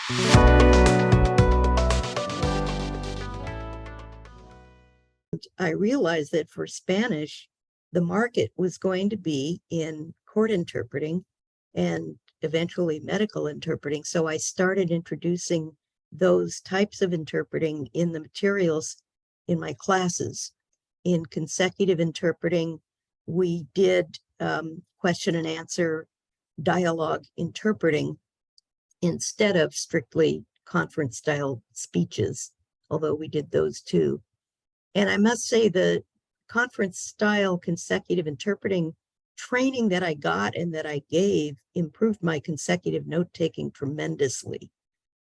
I realized that for Spanish, the market was going to be in court interpreting and eventually medical interpreting. So I started introducing those types of interpreting in the materials in my classes. In consecutive interpreting, we did question and answer dialogue interpreting instead of strictly conference style speeches, although we did those too. And I must say the conference style consecutive interpreting training that I got and that I gave improved my consecutive note-taking tremendously.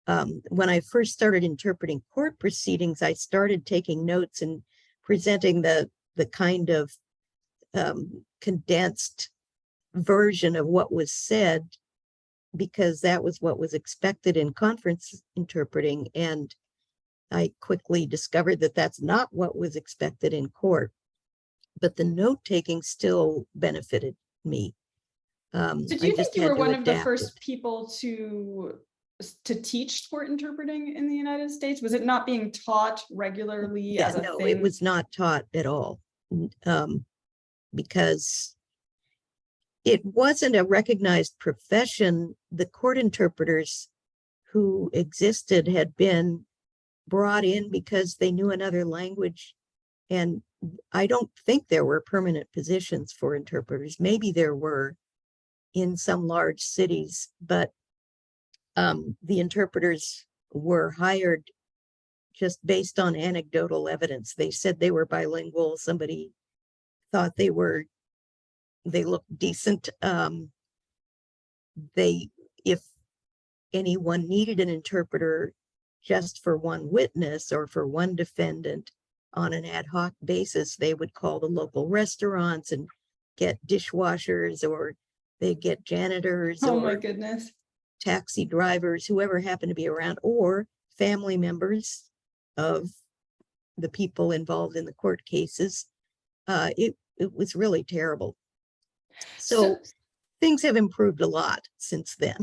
When I first started interpreting court proceedings, I started taking notes and presenting the kind of condensed version of what was said, because that was what was expected in conference interpreting. And I quickly discovered that that's not what was expected in court, but the note-taking still benefited me. So do you think you were one of the first people to teach court interpreting in the United States? Was it not being taught regularly as a thing? No, it was not taught at all, because it wasn't a recognized profession. The court interpreters who existed had been brought in because they knew another language, and I don't think there were permanent positions for interpreters. Maybe there were in some large cities, but the interpreters were hired just based on anecdotal evidence. They said they were bilingual. Somebody thought they looked decent. If anyone needed an interpreter just for one witness or for one defendant on an ad hoc basis, they would call the local restaurants and get dishwashers, or they'd get janitors, oh my goodness, taxi drivers, whoever happened to be around, or family members of the people involved in the court cases. It was really terrible. So things have improved a lot since then.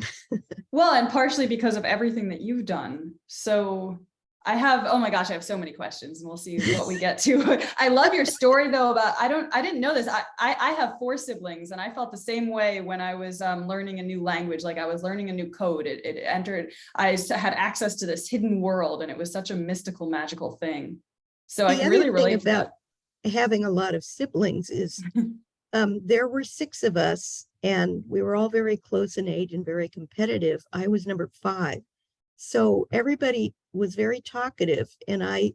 Well, and partially because of everything that you've done. So I have, oh my gosh, I have so many questions, and we'll see what we get to. I love your story though about, I didn't know this. I have 4 siblings, and I felt the same way when I was learning a new language. Like I was learning a new code. It entered, I had access to this hidden world, and it was such a mystical, magical thing. So I can really relate to that. Having a lot of siblings is there were 6 of us, and we were all very close in age and very competitive. I was number 5. So everybody was very talkative, and I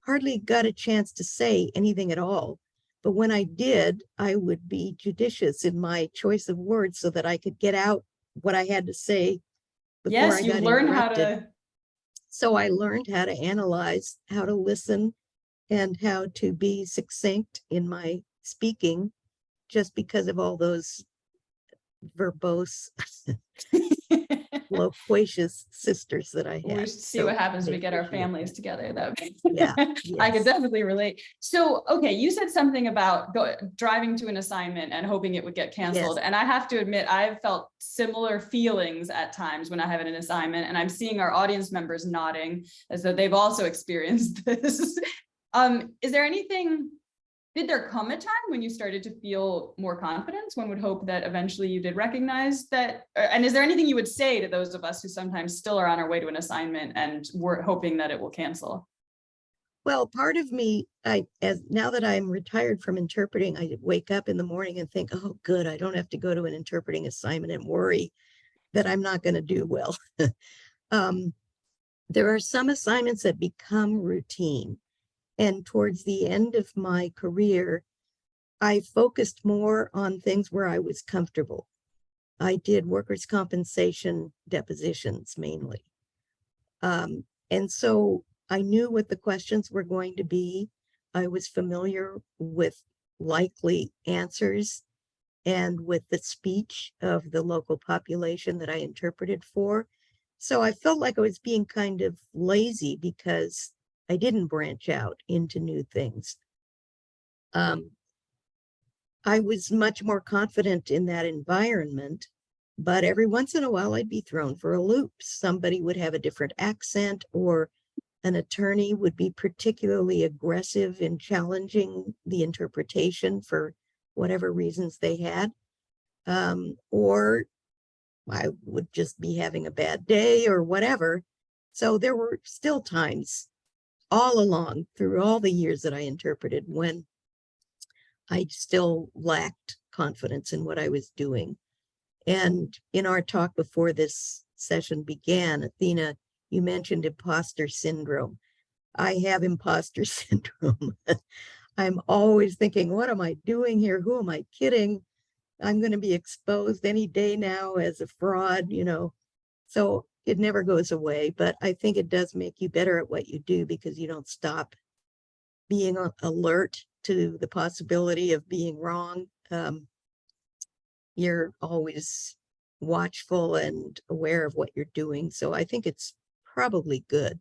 hardly got a chance to say anything at all. But when I did, I would be judicious in my choice of words so that I could get out what I had to say before I got interrupted. So I learned how to analyze, how to listen, and how to be succinct in my speaking, just because of all those verbose, loquacious sisters that I had. We'll see what happens when we get our families together, though. Yeah, I could definitely relate. So, okay, you said something about driving to an assignment and hoping it would get canceled. Yes. And I have to admit, I've felt similar feelings at times when I have an assignment, and I'm seeing our audience members nodding as though they've also experienced this. Is there anything, did there come a time when you started to feel more confidence? One would hope that eventually you did recognize that. And is there anything you would say to those of us who sometimes still are on our way to an assignment and we're hoping that it will cancel? Well, part of me, now that I'm retired from interpreting, I wake up in the morning and think, oh, good, I don't have to go to an interpreting assignment and worry that I'm not going to do well. There are some assignments that become routine. And towards the end of my career, I focused more on things where I was comfortable. I did workers' compensation depositions mainly. And so I knew what the questions were going to be. I was familiar with likely answers and with the speech of the local population that I interpreted for. So I felt like I was being kind of lazy because I didn't branch out into new things. I was much more confident in that environment But every once in a while, I'd be thrown for a loop. Somebody would have a different accent, or an attorney would be particularly aggressive in challenging the interpretation for whatever reasons they had. Or I would just be having a bad day or whatever. So there were still times all along through all the years that I interpreted when I still lacked confidence in what I was doing. And in our talk before this session began, Athena, you mentioned imposter syndrome. I have imposter syndrome. I'm always thinking, what am I doing here? Who am I kidding? I'm going to be exposed any day now as a fraud, So it never goes away, but I think it does make you better at what you do because you don't stop being alert to the possibility of being wrong. You're always watchful and aware of what you're doing. So I think it's probably good.